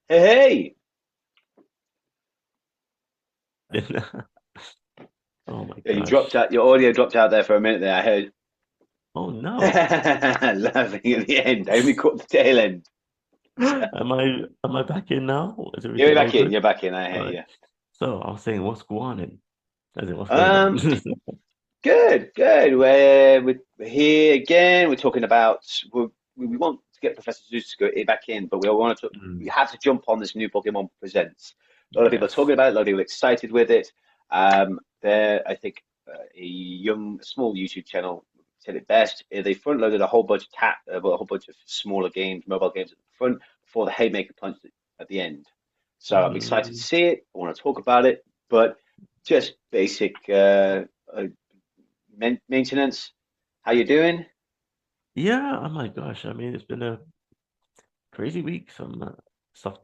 Hey, Oh my hey, you dropped gosh. out. Your audio dropped out there for a minute there. I heard Oh no. laughing at the end. I only caught the tail end. Am I back in now? Is You're everything all back in. good? You're back in. I All hear right. you. So I was saying what's going on? As in what's going on? Um, good, good. We're here again. We're talking about we want to get Professor Zeus to go back in, but we Mm, have to jump on this new Pokemon Presents. A lot of people are talking yes. about it. A lot of people are excited with it. There, I think a young, small YouTube channel said it best. They front loaded a whole bunch of a whole bunch of smaller games, mobile games at the front before the Haymaker punch at the end. So I'm excited to Mm, see it. I want to talk about it, but just basic uh, maintenance. How you doing? yeah, oh my gosh. I mean, it's been a crazy week. Some stuff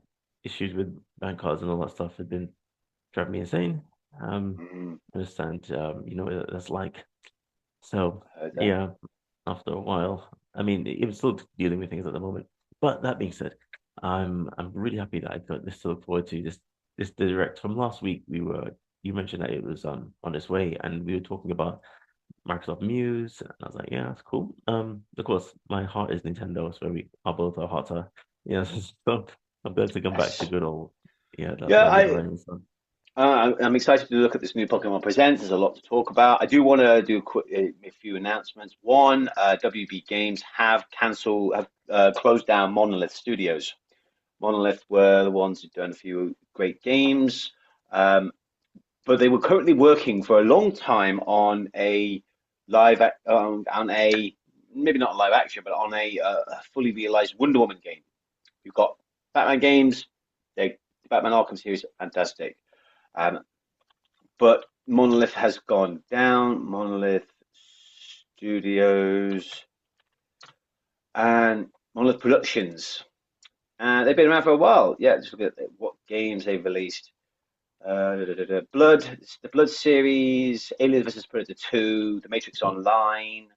issues with bank cards and all that stuff have been driving me insane. Mm, I understand you know what that's like. So heard that. yeah, after a while, I mean, I'm still dealing with things at the moment. But that being said, I'm really happy that I got this to look forward to. This direct from last week. You mentioned that it was on its way, and we were talking about Microsoft Muse, and I was like, yeah, that's cool. Of course, my heart is Nintendo, so both our hearts are. Yeah, so I'm glad to come back to Yes. good old Yeah, that never-ending stuff. I'm excited to look at this new Pokemon Presents. There's a lot to talk about. I do want to do a few announcements. One, WB Games have closed down Monolith Studios. Monolith were the ones who'd done a few great games, um, but they were currently working for a long time on on a maybe not a live action, but on a fully realized Wonder Woman game. You've got Batman games, the Batman Arkham series, fantastic. Um, but Monolith has gone down. Monolith Studios and Monolith Productions. They've been around for a while. Yeah, just look at what games they've released. Blood, the Blood series, Alien vs Predator 2, The Matrix Online.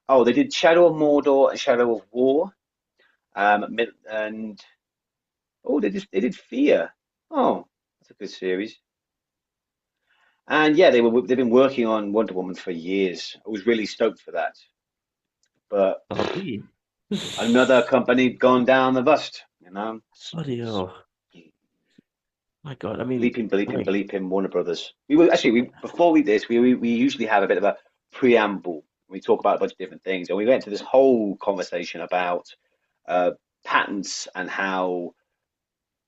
Oh, they did Shadow of Mordor and Shadow of War. And oh, they did Fear. Oh, that's a good series. And yeah, they've been working on Wonder Woman for years. I was really stoked for that. But Golly. another company gone down the bust, you know. Bloody hell. My God. I mean, Bleeping, bleeping, like, bleeping, Warner Brothers. We were actually we before we this we usually have a bit of a preamble. We talk about a bunch of different things, and we went into this whole conversation about uh, patents and how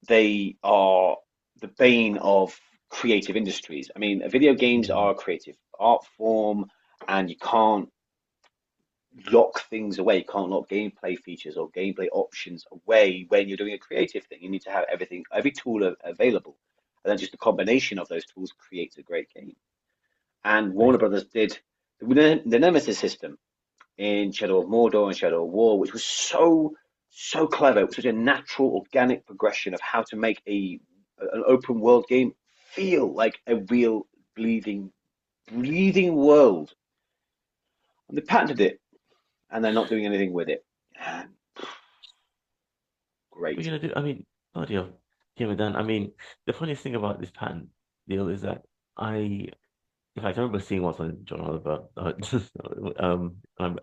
they are the bane of creative industries. I mean, video games mm, are a creative art form, and you can't lock things away. You can't lock gameplay features or gameplay options away when you're doing a creative thing. You need to have everything, every tool available, and then just a combination of those tools creates a great game. And I, Warner Brothers did the Nemesis system in Shadow of Mordor and Shadow of War, which was so clever. It was such a natural, organic progression of how to make an open world game feel like a real breathing world. And they patented it, and they're not doing anything with it. And we're great. gonna do. I mean, bloody hell. Came and done. I mean, the funniest thing about this patent deal is that I in fact, I remember seeing once on John Oliver, I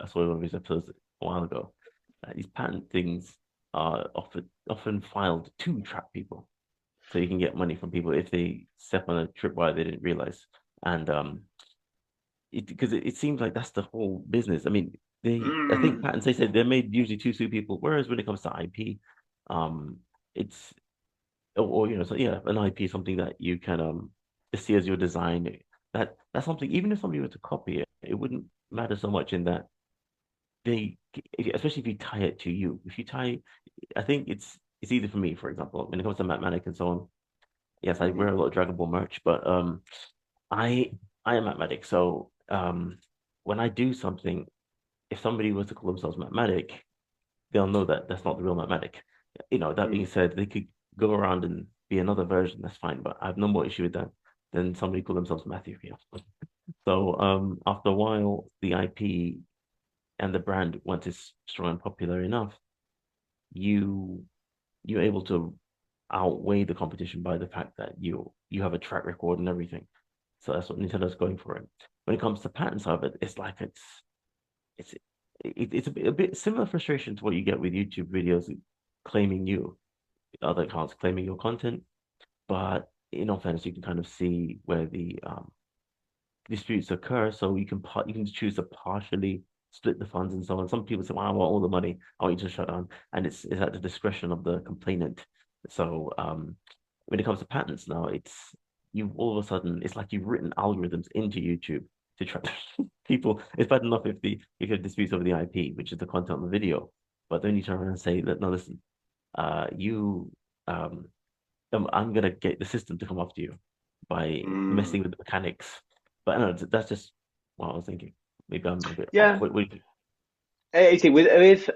saw one of his episodes a while ago. These patent things are often filed to trap people, so you can get money from people if they step on a tripwire they didn't realize. And because it seems like that's the whole business. I mean, I think Mm. patents they said they're made usually to sue people, whereas when it comes to IP, um, it's or so yeah, an IP is something that you can just see as your design. That's something even if somebody were to copy it, it wouldn't matter so much in that they especially if you tie it to you. If you tie I think it's easy for me, for example, when it comes to MatMadik and so on. Yes, I wear Mhm. a lot of Dragon Ball merch, but I I am MatMadik, so when I do something, if somebody was to call themselves MatMadik, they'll know that that's not the real MatMadik. That being Mm. said, they could go around and be another version, that's fine, but I have no more issue with that than somebody call themselves Matthew. So after a while, the IP and the brand, once it's strong and popular enough, you you're able to. outweigh the competition by the fact that you have a track record and everything. So that's what Nintendo's going for it. When it comes to patents, however, it's like it's it's a bit similar frustration to what you get with YouTube videos claiming you, other accounts claiming your content. But in all fairness, you can kind of see where the disputes occur. So you can choose to partially split the funds and so on. Some people say, "Well, I want all the money. I want you to shut down," and it's at the discretion of the complainant. So when it comes to patents now, it's you all of a sudden it's like you've written algorithms into YouTube to track people. It's bad enough if you have disputes over the IP, which is the content of the video, but then you turn around and say that no, listen, you I'm gonna get the system to come after you by Mm. messing with the mechanics. But I don't know, that's just what I was thinking. Maybe I'm a bit off. Yeah. What do you think? You see, with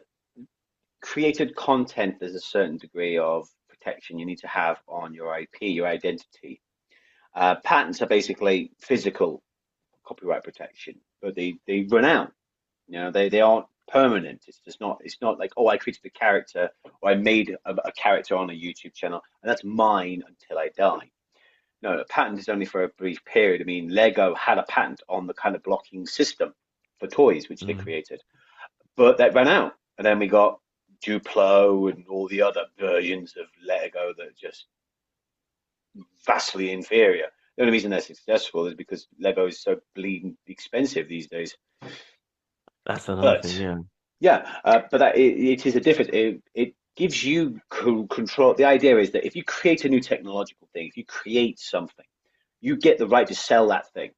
created content, there's a certain degree of protection you need to have on your IP, your identity. Patents are basically physical copyright protection, but they run out. You know, they aren't permanent. It's not like, oh, I created a character or I made a character on a YouTube channel and that's mine until I die. No, a patent is only for a brief period. I mean, Lego had a patent on the kind of blocking system for toys, which they Mm, created, but that ran out. And then we got Duplo and all the other versions of Lego that are just vastly inferior. The only reason they're successful is because Lego is so bleeding expensive these days. that's another thing, But yeah. yeah, but it is a difference. It gives you control. The idea is that if you create a new technological thing, if you create something, you get the right to sell that thing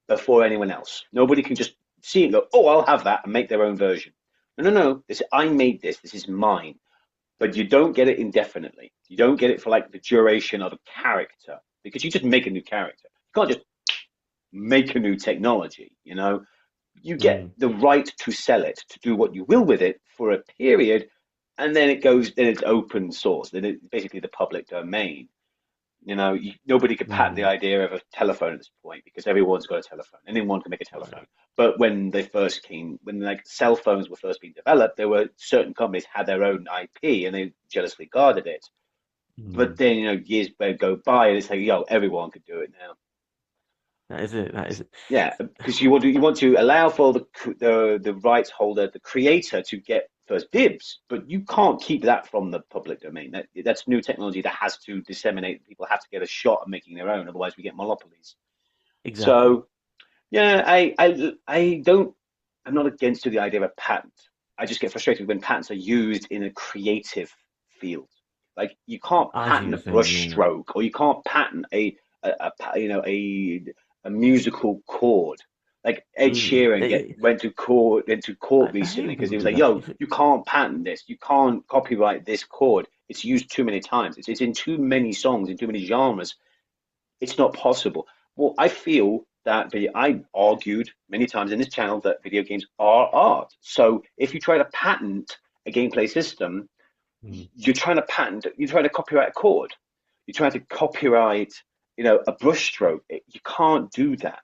before anyone else. Nobody can just see it and go, oh, I'll have that and make their own version. No, no, no. I made this. This is mine. But you don't get it indefinitely. You don't get it for like the duration of a character because you just make a new character. You can't just make a new technology. You get Mm, the right to sell it, to do what you will with it for a period, and then it's open source. Then it's basically the public domain. Nobody could patent the mm, idea of a telephone at this point because everyone's got a telephone. Anyone can make a telephone. right. But when like cell phones were first being developed, there were certain companies had their own IP and they jealously guarded it. But Mm. then years go by and it's like, yo, everyone could do it now. That is it. That is it. Yeah, because you want to allow for the rights holder, the creator, to get first dibs, but you can't keep that from the public domain. That's new technology that has to disseminate. People have to get a shot at making their own, otherwise we get monopolies. Exactly. So yeah, I don't. I'm not against the idea of a patent. I just get frustrated when patents are used in a creative field. Like you can't I see what patent a you're saying. brush Yeah. stroke, or you can't patent a musical chord. Like Ed Mm. Sheeran went to court I hate recently when because people he was do like, that. "Yo, you can't patent this. You can't copyright this chord. It's used too many times. It's in too many songs, in too many genres. It's not possible." Well, I feel that I argued many times in this channel that video games are art. So if you try to patent a gameplay system, Mm. you're trying to copyright a chord. You're trying to copyright, a brushstroke. You can't do that.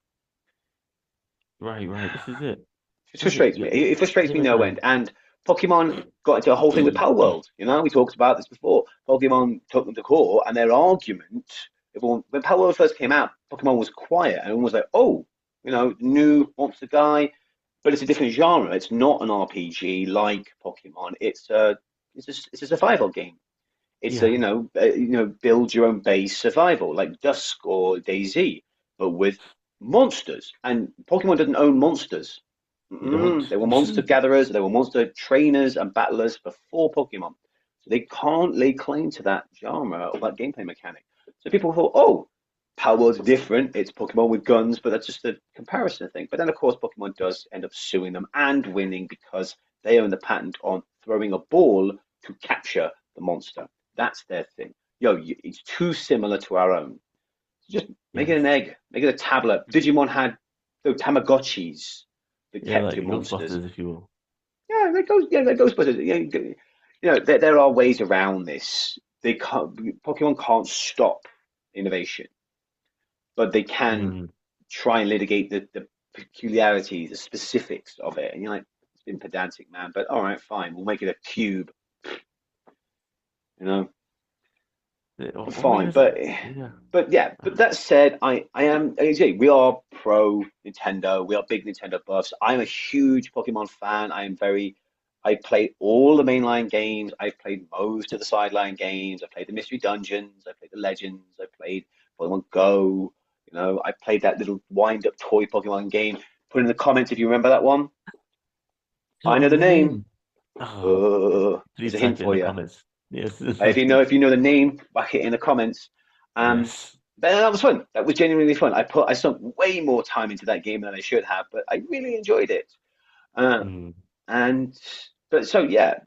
Right, right. This is it. It This is it. frustrates me. It frustrates Him me and no end. And Pokemon got into a whole thing with Power World. We talked about this before. Pokemon took them to court, and their argument, when Power World first came out, Pokemon was quiet, and everyone was like, "Oh, new monster guy," but it's a different genre. It's not an RPG like Pokemon. It's a survival game. It's Yeah. build your own base survival like Dusk or DayZ, but with monsters. And Pokemon doesn't own monsters. You don't. They were monster gatherers, they were monster trainers and battlers before Pokemon. So they can't lay claim to that genre or that gameplay mechanic. So people thought, oh, Power World's different. It's Pokemon with guns, but that's just a comparison thing. But then, of course, Pokemon does end up suing them and winning because they own the patent on throwing a ball to capture the monster. That's their thing. It's too similar to our own. So just make it Yes. an egg, make it a tablet. Digimon had the Tamagotchis that Yeah, kept like your monsters. Ghostbusters, if you will. They're Ghostbusters. There are ways around this. Pokemon can't stop innovation, but they can Mm. try and litigate the peculiarities, the specifics of it. And you're like, it's been pedantic, man. But all right, fine, we'll make it a cube. You know, Or fine. even yeah. But yeah. But Uh, that said, I am. As you say, we are pro Nintendo. We are big Nintendo buffs. I'm a huge Pokemon fan. I am very. I played all the mainline games. I've played most of the sideline games. I played the Mystery Dungeons. I played the Legends. I played Pokemon Go. I played that little wind-up toy Pokemon game. Put in the comments if you remember that one. can't I know the remember the name. name. Oh, There's please a hint type it in for the you. comments. Yes. If you know the name, whack it in the comments. Um, Yes. but that was fun. That was genuinely fun. I sunk way more time into that game than I should have, but I really enjoyed it. Um, Mm, and but so yeah,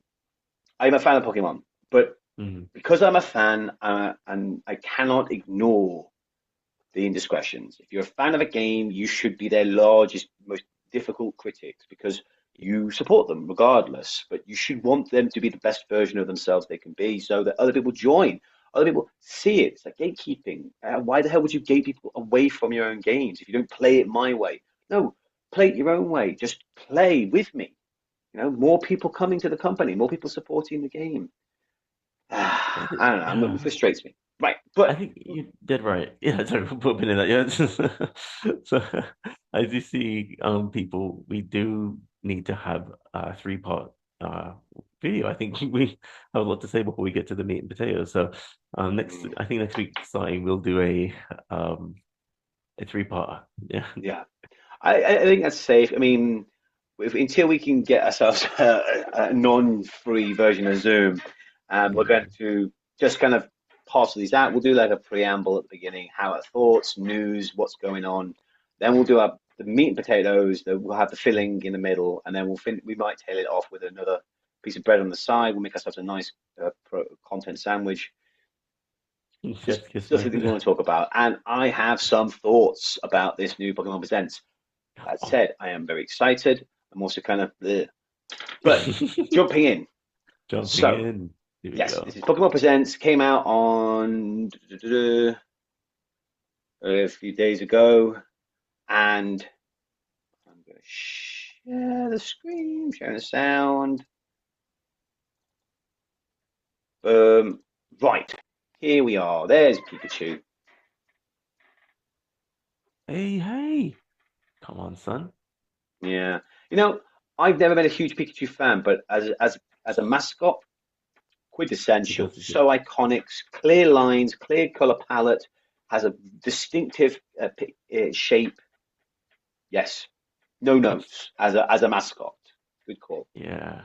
I'm a fan of Pokemon, but mm, because I'm a fan, and I cannot ignore the indiscretions. If you're a fan of a game, you should be their largest, most difficult critics because you support them regardless. But you should want them to be the best version of themselves they can be so that other people join. Other people see it. It's like gatekeeping. Why the hell would you gate people away from your own games if you don't play it my way? No, play it your own way. Just play with me. More people coming to the company, more people supporting the game. I I think, don't know. It frustrates me. Right, I but think you did right. Yeah, sorry for putting in that. Yeah. So as you see, people, we do need to have a three-part uh video. I think we have a lot to say before we get to the meat and potatoes. So mm, I think next week starting we'll do um a three-part. Yeah. yeah. I think that's safe. I mean, until we can get ourselves a non-free version of Zoom, we're going Yeah. to just kind of parcel these out. We'll do like a preamble at the beginning, how our thoughts, news, what's going on. Then we'll do the meat and potatoes. We'll have the filling in the middle, and then we might tail it off with another piece of bread on the side. We'll make ourselves a nice content sandwich. Just Chef's kiss, stuff that we man. want to talk about. And I have some thoughts about this new Pokemon Presents. That Oh. said, I am very excited. I'm also kind of, bleh. But jumping in. Jumping So, in. Here we yes, this go. is Pokemon Presents. Came out on a few days ago, and I'm going to share the screen, sharing the sound. Right, here we are. There's Pikachu. Hey, hey. Come on, son. Yeah, I've never been a huge Pikachu fan, but as a mascot, He quintessential, does it. so iconic, clear lines, clear color palette, has a distinctive shape. Yes, no Abs notes as a mascot. Good call. yeah.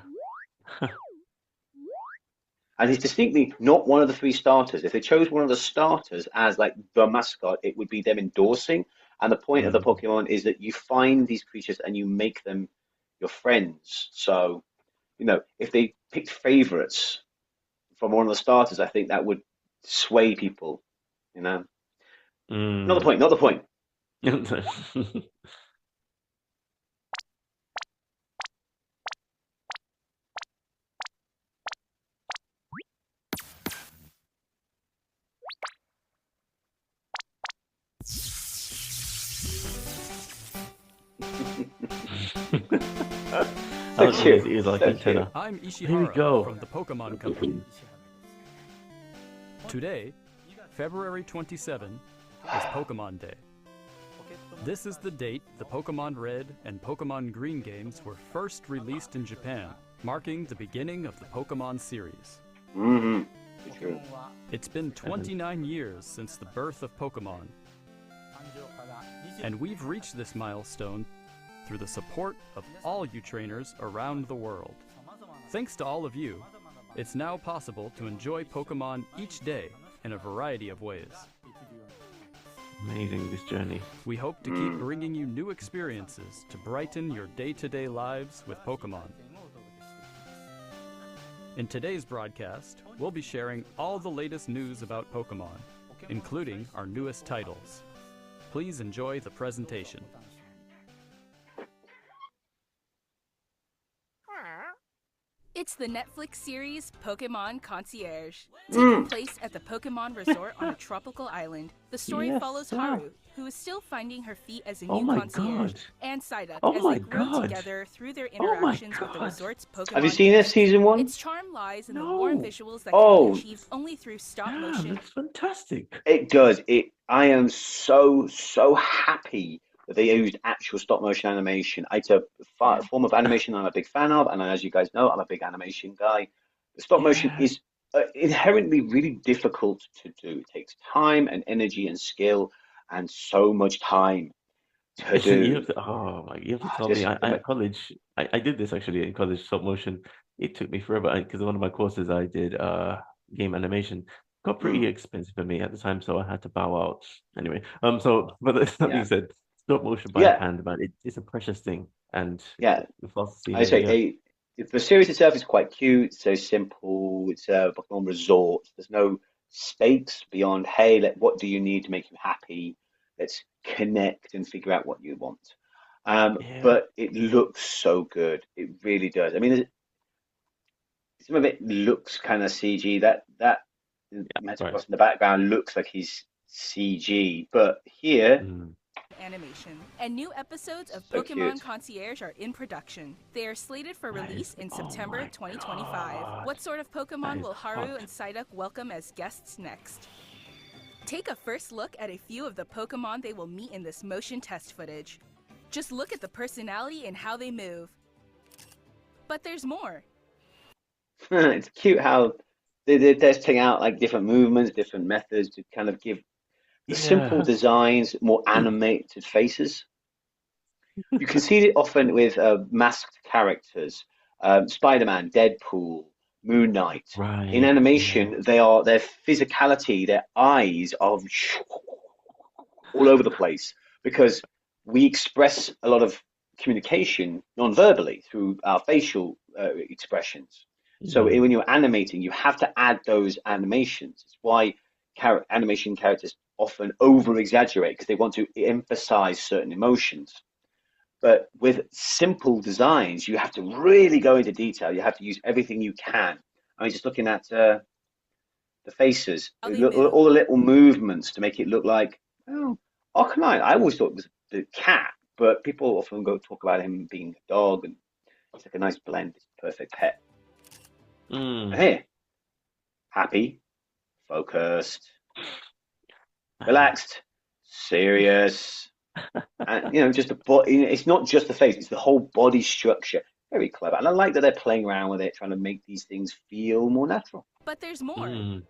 And he's distinctly not one of the three starters. If they chose one of the starters as like the mascot, it would be them endorsing. And the point of the Mm. Pokemon is that you find these creatures and you make them your friends. So, if they picked favorites from one of the starters, I think that would sway people. You know, not the Mm. point. Not the point. I So don't know his cute. ears like So cute. antenna. I'm Here we Ishihara go. from the Pokemon Company. Today, February 27, is Pokemon Day. This is the date the Pokemon Red and Pokemon Green games were first released in Japan, marking the beginning of the Pokemon series. Mm-hmm. So true. It's been 29 years since the birth of Pokemon, and we've reached this milestone through the support of all you trainers around the world. Thanks to all of you, it's now possible to enjoy Pokemon each day in a variety of ways. Amazing, this journey. We hope to keep bringing you new experiences to brighten your day-to-day lives with Pokemon. In today's broadcast, we'll be sharing all the latest news about Pokemon, including our newest titles. Please enjoy the presentation. It's the Netflix series Pokemon Concierge. Taking place at the Pokemon Resort on a tropical island, the story Yes, follows sir. Haru, who is still finding her feet as a Oh new my concierge, God. and Psyduck Oh as my they grow God. together through their Oh my interactions with the God. resort's Pokemon Have you seen this guests. season 1? Its charm lies in the warm No. visuals that can Oh, be achieved only through stop Damn, motion. that's fantastic. it does. I am so happy that they used actual stop motion animation. It's a form of animation I'm a big fan of, and as you guys know, I'm a big animation guy. The stop motion Yeah. is inherently really difficult to do. It takes time and energy and skill and so much time to You have do. to, oh my, you have to tell me. Just I at college, I did this actually in college, stop motion. It took me forever because one of my courses I did game animation. Got pretty expensive for me at the time, so I had to bow out. Anyway, but that being yeah, said, stop motion by yeah, hand, man, it's a precious thing, and yeah. the fast I scenery, say yeah. the series itself is quite cute. It's so simple. It's a Pokemon resort. There's no stakes beyond, hey, what do you need to make you happy? Let's connect and figure out what you want. Yeah, But it looks so good. It really does. I mean, some of it looks kind of CG. That right. Metagross in the background looks like he's CG, but here, Mm, Animation. And new episodes of so Pokemon cute. Concierge are in production. They are slated for that release is, in oh September my 2025. God, What sort of that Pokemon is will Haru hot. and Psyduck welcome as guests next? Take a first look at a few of the Pokemon they will meet in this motion test footage. Just look at the personality and how they move. But there's more. It's cute how they're testing out like different movements, different methods to kind of give the simple Yeah. designs more animated faces. You can see it often with masked characters, Spider-Man, Deadpool, Moon Knight. In Right, yeah. animation, their physicality, their eyes are all over the place because we express a lot of communication non-verbally through our facial expressions. So Mm, when you're animating, you have to add those animations. It's why animation characters often over-exaggerate because they want to emphasize certain emotions. But with simple designs, you have to really go into detail. You have to use everything you can. I mean, just looking at the faces, How they move. all the little movements to make it look like, oh, Arcanine. I always thought it was the cat, but people often go talk about him being a dog, and it's like a nice blend. It's a perfect pet. And mm, here, happy, focused, man. relaxed, serious, and just the body. It's not just the face; it's the whole body structure. Very clever, and I like that they're playing around with it, trying to make these things feel more natural. But there's more. Mm.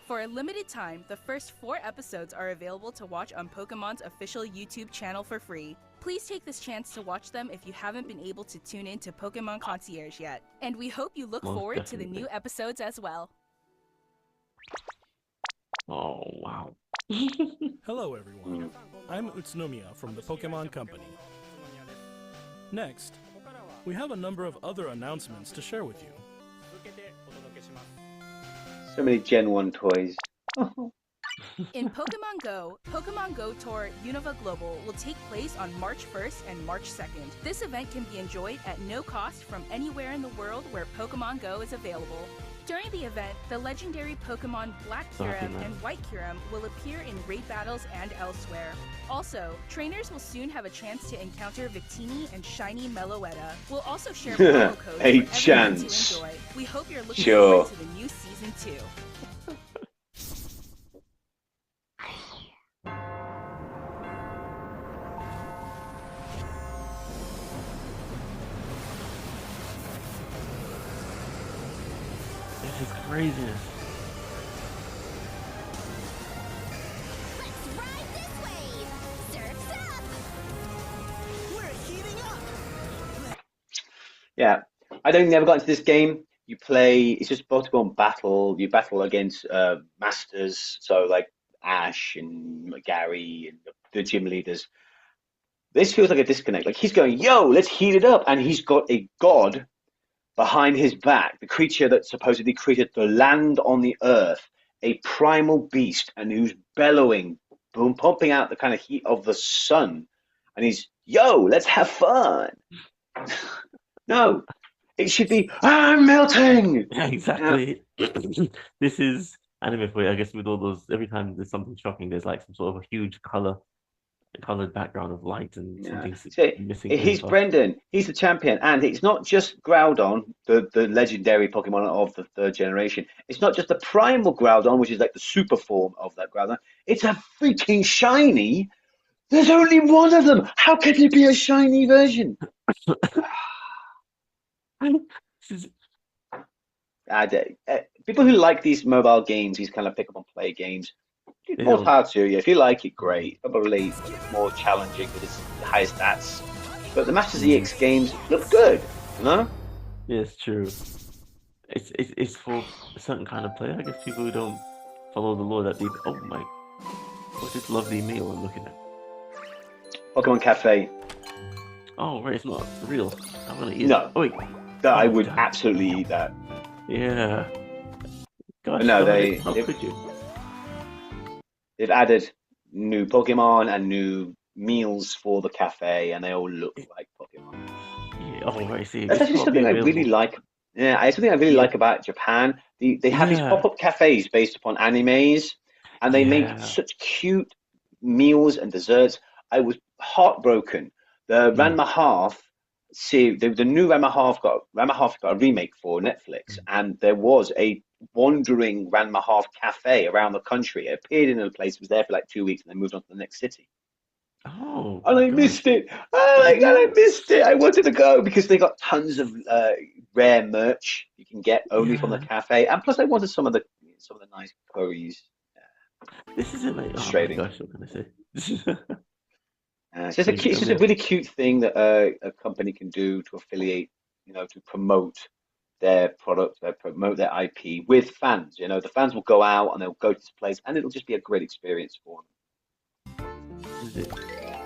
For a limited time, the first 4 episodes are available to watch on Pokemon's official YouTube channel for free. Please take this chance to watch them if you haven't been able to tune in to Pokemon Concierge yet. And we hope you look Most forward to the definitely. new episodes as well. Oh, wow. Hello everyone, Mm. I'm Utsunomiya from the Pokemon Company. Next, we have a number of other announcements to share with you. So many Gen 1 toys. In Pokemon Go Tour Unova Global will take place on March 1st and March 2nd. This event can be enjoyed at no cost from anywhere in the world where Pokemon Go is available. During the event, the legendary Pokemon Black So happy, Kyurem man. and White Kyurem will appear in raid battles and elsewhere. Also, trainers will soon have a chance to encounter Victini and Shiny Meloetta. We'll also share promo codes A for everyone chance. to enjoy. We hope you're looking Sure. forward to the new season 2. This is craziness. Let's ride this wave! Surf's up! We're heating up! Yeah, I don't never got into this game. You play, it's just Pokemon battle. You battle against masters, so like Ash and Gary and the gym leaders. This feels like a disconnect. Like he's going, yo, let's heat it up. And he's got a god behind his back, the creature that supposedly created the land on the earth, a primal beast, and who's bellowing, boom, pumping out the kind of heat of the sun. And he's, yo, let's have fun. No, It should be, I'm melting. Yeah, exactly. This is anime for you, I guess, with all those, every time there's something shocking, there's like some sort of a huge colored background of light and Yeah. something So missing really he's fast. Brendan. He's the champion, and it's not just Groudon, the legendary Pokemon of the third generation. It's not just the primal Groudon, which is like the super form of that Groudon. It's a freaking shiny. There's only one of them. How can there be a shiny version? This is, People who like these mobile games, these kind of pick up and play games, they more don't, power to you. If you like it, great. Probably more challenging with its higher stats. But the Masters EX games look good, you know? yeah, it's true. It's for a certain kind of player, I guess, people who don't follow the law that they, oh my, what's this lovely meal I'm looking at? Pokemon Cafe. Oh, right, it's not real. I'm gonna eat it. No, Oh, wait. I Oh, would damn. absolutely eat that. Yeah. But Gosh, no, Dominic, how could you? they've added new Pokemon and new meals for the cafe, and they all look like Pokemon. Yeah, oh, right, see, That's it's actually got to be something I really available. like. Yeah, it's something I really Yeah, like about Japan. They have these yeah, pop-up cafes based upon animes, and they make yeah. such cute meals and desserts. I was heartbroken. The Mm, Ranma Half see the new Ranma Half got a remake for Netflix, mm. and there was a wandering Ranma Half cafe around the country. It appeared in a place, was there for like 2 weeks, and then moved on to the next city. Oh And my I missed gosh. it. Oh my God, I Yeah, missed it. I wanted to go because they got tons of rare merch you can get only from the yeah. cafe, and plus I wanted some of the nice curries. This isn't like, oh my Frustrating. gosh, what can I say? It's I just a mean, really cute thing that a company can do to affiliate, to promote their product, promote their IP with fans. The fans will go out and they'll go to this place, and it'll just be a great experience for is it? them.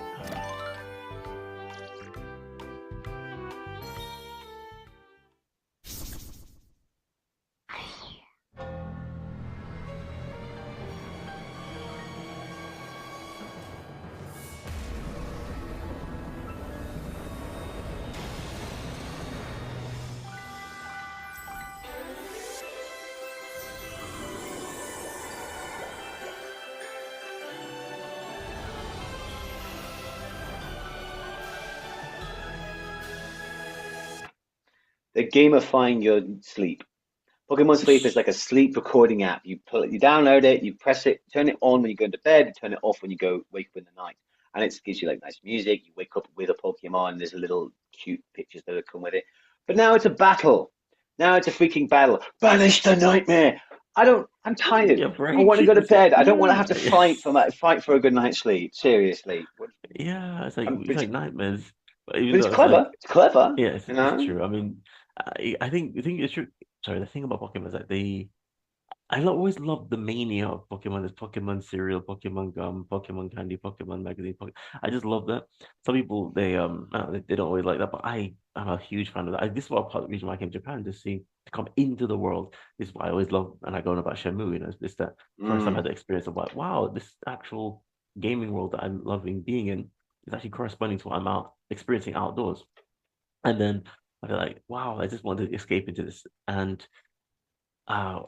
They're gamifying your sleep. Pokemon Sleep is like a sleep recording app. You download it, you press it, turn it on when you go into bed, you turn it off when you go wake up in the night, and it gives you like nice music. You wake up with a Pokemon. There's a little cute pictures that come with it. But now it's a battle. Now it's a freaking battle. Banish the nightmare. I don't. I'm tired. Your I brain want to go to treatment it. bed. I don't want to have to Yeah. fight for a good night's sleep. Seriously. Yeah, I'm, it's like nightmares. But but even it's though it's clever. like, It's clever. yeah, You it's know. true. I mean, I think the thing is true. Sorry, the thing about Pokemon is that always loved the mania of Pokemon. There's Pokemon cereal, Pokemon gum, Pokemon candy, Pokemon magazine. I just love that. Some people they don't always like that, but I'm a huge fan of that. This is what part of the reason why I came to Japan to come into the world. This is why I always love, and I go on about Shenmue. It's that first time I Mm. had the experience of like, wow, this actual gaming world that I'm loving being in is actually corresponding to what I'm out experiencing outdoors. And then I feel like, wow, I just want to escape into this. And uh,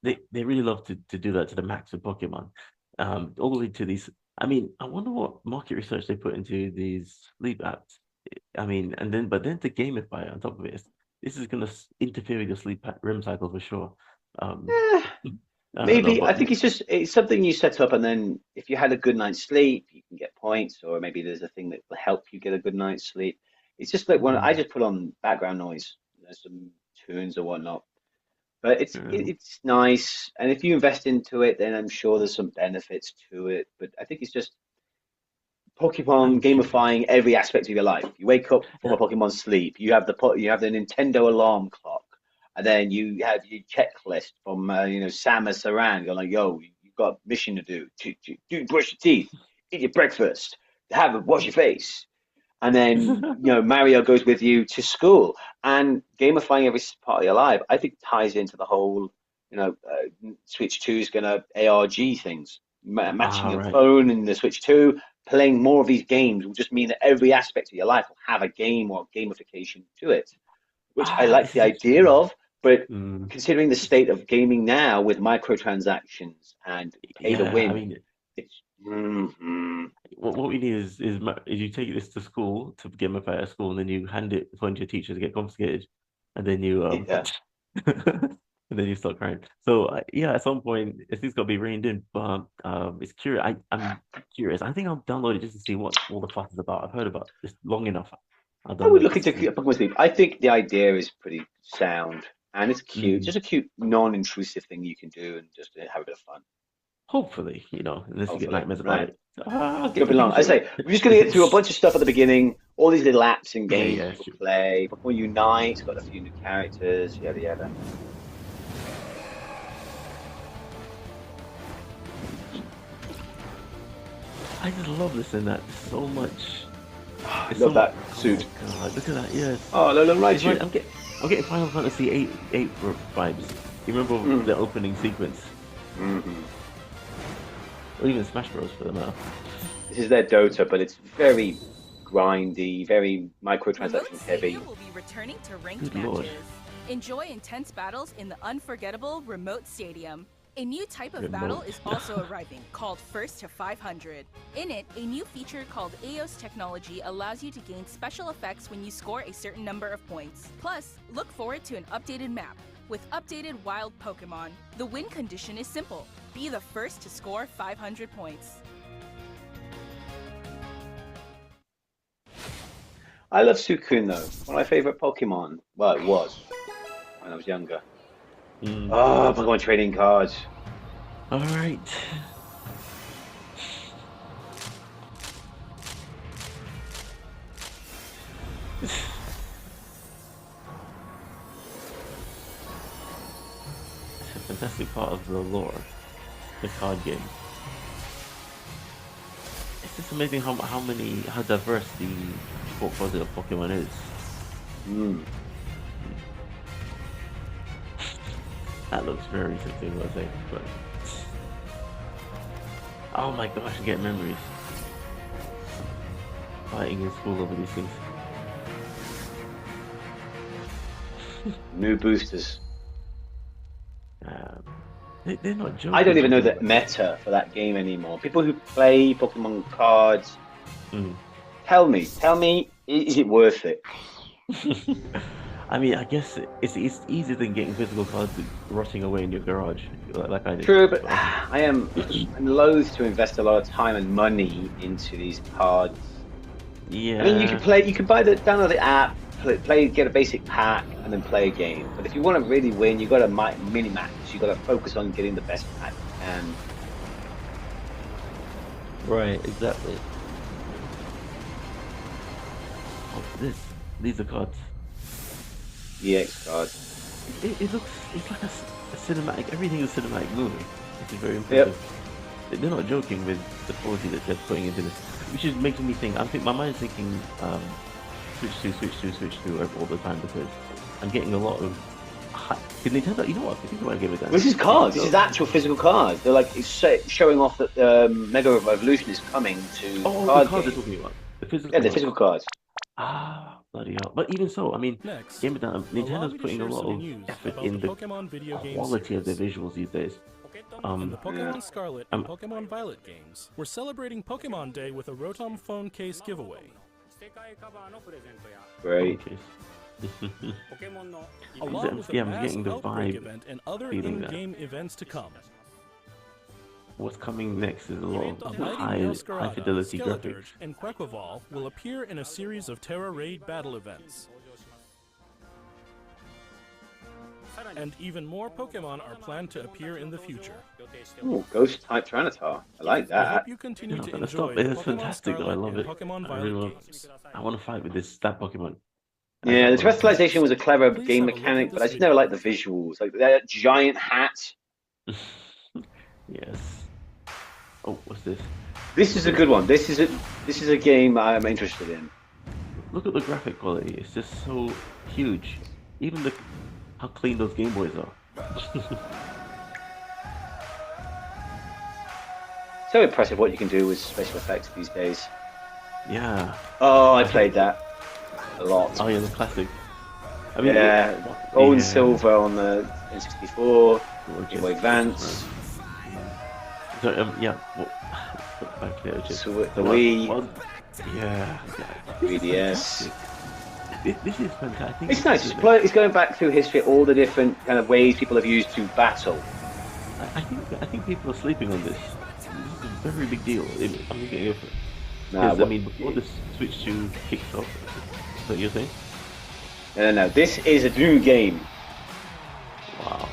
they really love to do that to the max with Pokemon. All the way to these. I mean, I wonder what market research they put into these sleep apps. I mean, but then to gamify it on top of it, this is gonna interfere with your REM cycle for sure. Um, Eh. I don't know, Maybe I but think it's something you set up, and then if you had a good night's sleep, you can get points, or maybe there's a thing that will help you get a good night's sleep. It's just like when I mm, just put on background noise, some tunes or whatnot. But um, it's nice, and if you invest into it, then I'm sure there's some benefits to it. But I think it's just Pokemon I'm curious. gamifying every aspect of your life. You wake up from Yeah. a Pokemon sleep. You have the Nintendo alarm clock, and then you have your checklist from Samus Aran. You're like, yo, you've got a mission to do. Do brush your teeth, eat your breakfast, wash your face, and then Mario goes with you to school. And gamifying every part of your life, I think, ties into the whole Switch 2 is gonna ARG things, matching Ah, your right. phone and the Switch 2. Playing more of these games will just mean that every aspect of your life will have a game or gamification to it. which I like the idea of, but Mm, considering the state of gaming now with microtransactions and pay to yeah, I win, mean, it's mm-hmm. what we need is you take this to school to get them out of school, and then you hand it phone to your teacher to get confiscated, and then you Yeah. and then you start crying. So yeah, at some point, it's got to be reined in. But it's curious. I'm curious. I think I'll download it just to see what all the fuss is about. I've heard about this long enough. I'll I would download it look just into to see. Pokemon Sleep. I think the idea is pretty sound and it's cute. Mm, Just a cute, non-intrusive thing you can do and just have a bit of fun. hopefully, unless you get Hopefully, nightmares about right? it. I'll get Jumping the along. I Pikachu. say we're just gonna get through a bunch of stuff at the beginning. All these little apps and Yeah, games yeah, people sure. play. Pokemon Unite's got a few new characters. Yada yada. I just love this and that so much. I It's love so that oh suit. god, look at that. Yes, Oh, Lola it's right. Raichu. I'm getting Final Fantasy 8 vibes. You remember Mm. the opening sequence, hmm or even Smash Bros for the matter. This is their Dota, but it's very grindy, very Remote microtransaction heavy. Stadium will be returning to ranked Good lord. matches. Enjoy intense battles in the unforgettable Remote Stadium. A new type of battle Remote. is also arriving, called First to 500. In it, a new feature called AOS technology allows you to gain special effects when you score a certain number of points. Plus, look forward to an updated map. With updated wild Pokemon, the win condition is simple. Be the first to score 500 points. I love Suicune though. One of my favorite Pokemon. Well, it was when I was younger. Mm. Oh, Pokemon trading cards. All right. It's a fantastic part of the lore, the card game. It's just amazing how diverse the portfolio of Pokemon is. Mm. That looks very sexy, I say, but oh my gosh, I get memories. Fighting in school over these things. New boosters. They're not joking. I don't even know the meta for that game anymore. People who play Pokemon cards, Mm. tell me, is it worth it? I mean, I guess it's easier than getting physical cards rotting away in your garage, like I did. True, but I'm loath to invest a lot of time and money into these cards. Yeah. I mean, you can download the app, get a basic pack, and then play a game. But if you want to really win, you got to mini max. You got to focus on getting the best pack you can. Right, exactly. What's this? These are cards. EX cards. It looks, it's like a cinematic, everything is a cinematic movie. This is very impressive. They're not joking with the quality that they're putting into this, which is making me think, my mind's thinking, switch to all the time because I'm getting a lot of, did Nintendo, you know what, I think I might give it that. This is cards. This is actual physical cards. They're like showing off that Mega Evolution is coming to Oh, card the cards games. they're talking about. The physical Yeah, the cards. physical cards. Ah, bloody hell. But even so, I mean, Next, Game of Time, allow Nintendo's me to putting a share lot some of news effort about in the the Pokemon video game quality of their series. visuals these days. In the Pokemon Yeah. Scarlet and Pokemon Violet games, we're celebrating Pokemon Day with a Rotom phone case giveaway. Great. Okay. Along with Yeah, a I'm mass getting the outbreak vibe event and other feeling that. in-game events to come. What's coming next is a lot A of mighty high Meowscarada, fidelity graphics. Skeleturge, and Quaquaval will appear in a series of Terra Raid battle events. And even more Pokemon are planned to appear in the future. Ooh, Ghost type Tyranitar. I like I hope that. you continue You're to not gonna enjoy stop. the It's Pokemon fantastic though, I Scarlet love and it. Pokemon I really Violet love games. I want to fight with that Pokemon. Yeah, the That's what terrestrialization was a clever Please game have a look mechanic, at but I this just never video. liked the visuals. Like that giant hat. Yes. Oh, what's this? This is a good one. This is a game I'm interested in. Look at the graphic quality. It's just so huge. Even how clean those Game Boys are. So impressive what you can do with special effects these days. Yeah. Oh, I played that a lot. Oh yeah, the classic. I mean, Yeah, gold and yeah. silver on the N64, Well, Game Boy just- Advance, So yeah, well, back to the so the so Wii, yeah, 3DS. This is fantastic. It's nice. It's going back through history, all the different kind of ways people have used to battle. I think people are sleeping on this. This is a very big deal. I'm looking at it. Nah, Because I mean, before the Switch 2 kicks off, is that your thing? no. This is a new game. Wow.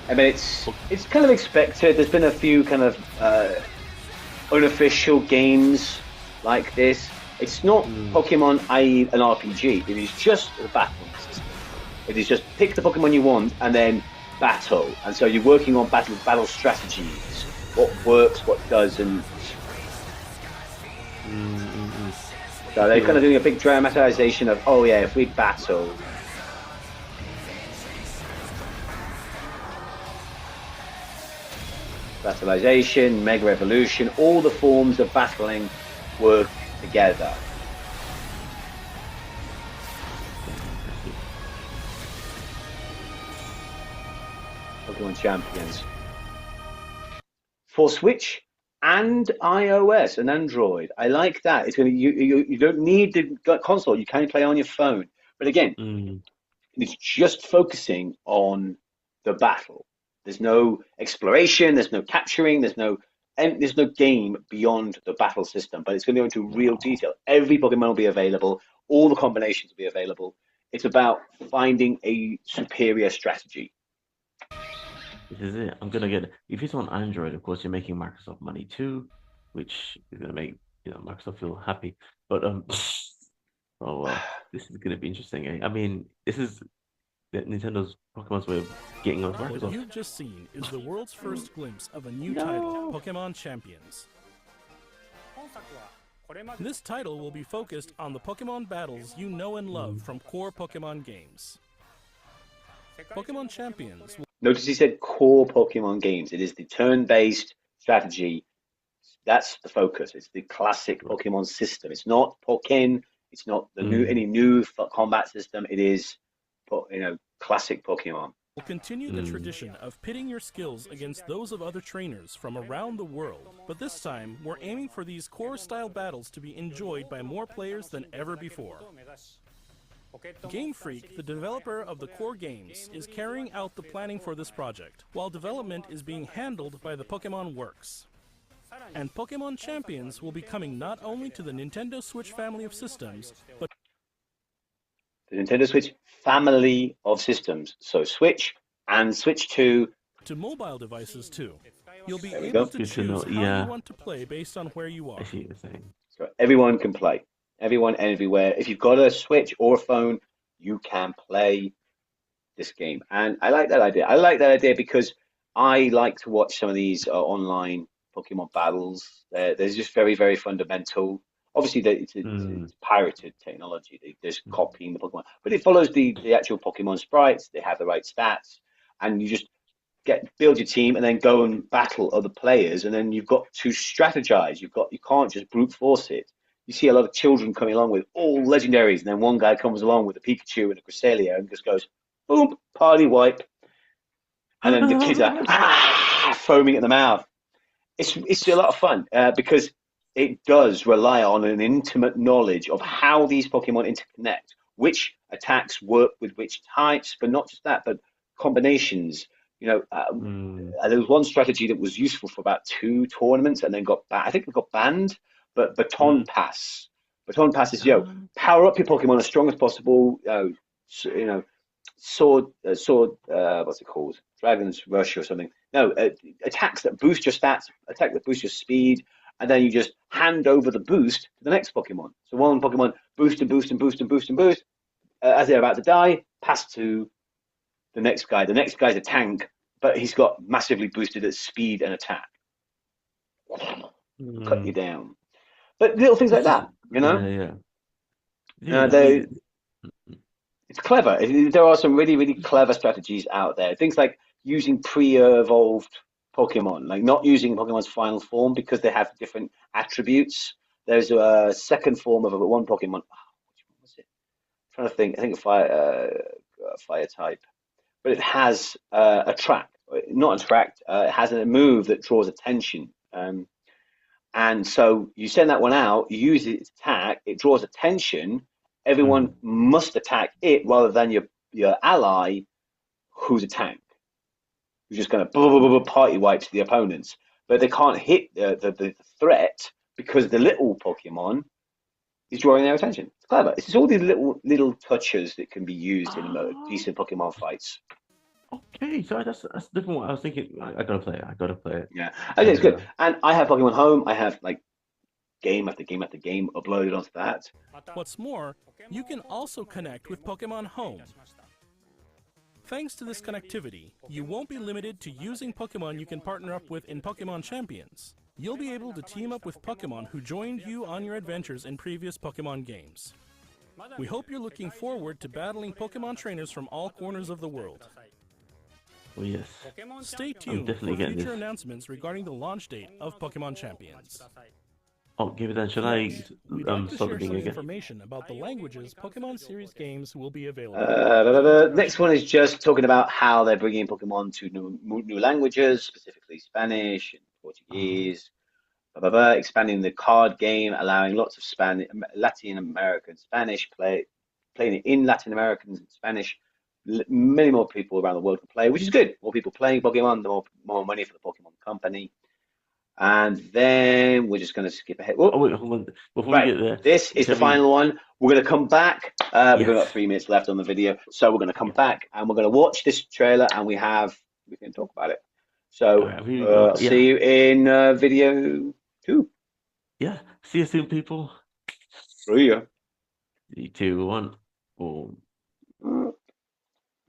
I mean, it's kind of expected. There's been a few kind of unofficial games like this. It's not Pokemon, i.e., an RPG. It is just a battling system. It is just pick the Pokemon you want and then battle. And so you're working on battle strategies. What works, what doesn't. So they're kind of doing a big dramatization of, oh yeah, if we battle. Battleization, Mega Evolution, all the forms of battling work together. Pokemon Champions. For Switch and iOS and Android. I like that. It's going to, you don't need the console, you can play on your phone. But again, it's just focusing on the battle. There's no exploration, there's no capturing, there's no game beyond the battle system, but it's going to go into real detail. Every Pokemon will be available, all the combinations will be available. It's about finding a superior strategy. This is it. I'm gonna get if it's on Android, of course, you're making Microsoft money too, which is gonna make Microsoft feel happy. But oh well, this is gonna be interesting. I mean, this is Nintendo's Pokemon's way of getting on What Microsoft. you've just seen is the world's first glimpse of a new title, Pokemon Champions. This title will be focused on the Pokemon battles you know and love from core Pokemon games. Pokemon Champions will Notice he said core Pokemon games. It is the turn-based strategy. That's the focus. It's the classic Pokemon system. It's not Pokken. It's not the any new combat system. It is, classic Pokemon. continue the tradition of pitting your skills against those of other trainers from around the world. But this time, we're aiming for these core-style battles to be enjoyed by more players than ever before. Game Freak, the developer of the core games, is carrying out the planning for this project, while development is being handled by the Pokemon Works. And Pokemon Champions will be coming not only to the Nintendo Switch family of systems, but The Nintendo Switch family of systems. So Switch and Switch 2. to mobile devices too. You'll be There we able go. to Good to choose know, how yeah. you want to play based on where you are. I see what you're saying. So everyone can play. Everyone, everywhere. If you've got a Switch or a phone, you can play this game. And I like that idea. I like that idea because I like to watch some of these online Pokemon battles. They're just very, very fundamental. Obviously, it's pirated technology. They're just copying the Pokemon. But it follows the actual Pokemon sprites. They have the right stats. And you just build your team and then go and battle other players. And then you've got to strategize. You can't just brute force it. You see a lot of children coming along with all legendaries, and then one guy comes along with a Pikachu and a Cresselia and just goes, boom, party wipe. And then the kids are foaming at the mouth. It's a lot of fun because it does rely on an intimate knowledge of how these Pokemon interconnect, which attacks work with which types, but not just that, but combinations. There was one strategy that was useful for about 2 tournaments and then I think it got banned. But Baton Pass. Baton Pass is, power up your Pokemon as strong as possible. Sword, what's it called? Dragon's Rush or something. No, attacks that boost your stats, attack that boost your speed, and then you just hand over the boost to the next Pokemon. So one Pokemon boost and boost and boost and boost and boost. As they're about to die, pass to the next guy. The next guy's a tank, but he's got massively boosted at speed and attack. Cut you down. But little things like that, it's clever. There are some really, really clever strategies out there. Things like using pre-evolved Pokemon, like not using Pokemon's final form because they have different attributes. There's a second form of one Pokemon. Which one was it? I'm trying to think. I think fire type, but it has not attract. It has a move that draws attention. And so you send that one out, you use its attack, it draws attention. Everyone must attack it rather than your ally, who's a tank, who's just going to party wipes the opponents. But they can't hit the threat because the little Pokemon is drawing their attention. It's clever. It's just all these little touches that can be used in decent Pokemon fights. Okay, so that's different. What I was thinking. I gotta play it. I gotta play it. Yeah, okay, it's good. And I have Pokemon Home. I have like game after game after game uploaded onto that. What's more, you can also connect with Pokemon Home. Thanks to this connectivity, you won't be limited to using Pokemon you can partner up with in Pokemon Champions. You'll be able to team up with Pokemon who joined you on your adventures in previous Pokemon games. We hope you're looking forward to battling Pokemon trainers from all corners of the world. Oh, yes. Stay tuned for future announcements regarding the launch date of Pokemon Champions. Oh, give it then. Should I We'd like to start share the some game again? information about the languages Pokemon series games will be available. Next one is just talking about how they're bringing Pokemon to new languages, specifically Spanish and Portuguese. Expanding the card game, allowing lots of Latin American Spanish playing it in Latin American Spanish. Many more people around the world can play, which is good. More people playing Pokemon, the more money for the Pokemon company. And then we're just going to skip ahead. Oh, wait, hold on. Before we get there, this is the final one. We're going to come back. We've got about 3 minutes left on the video, so we're going to come back and we're going to watch this trailer, and we can talk about it. So I'll see you in video 2. Yeah. See you soon, people. See ya. 3, 2, 1. Boom.